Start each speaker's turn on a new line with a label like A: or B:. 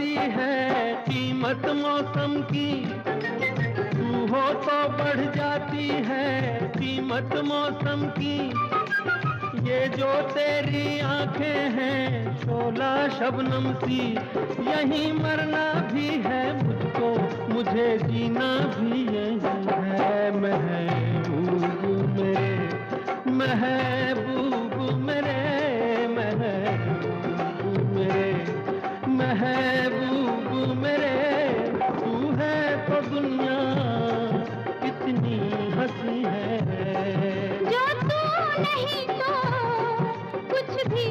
A: जाती है कीमत मौसम की, तू हो तो बढ़ जाती है कीमत मौसम की। ये जो तेरी आंखें हैं शोला शबनम सी, यहीं मरना भी है मुझको, मुझे जीना भी यहीं है। महबूब मेरे, महबूब मेरे, महबूब मेरे, महबूब मेरे, तू है तो दुनिया कितनी हंसी है।
B: जो तू नहीं तो कुछ भी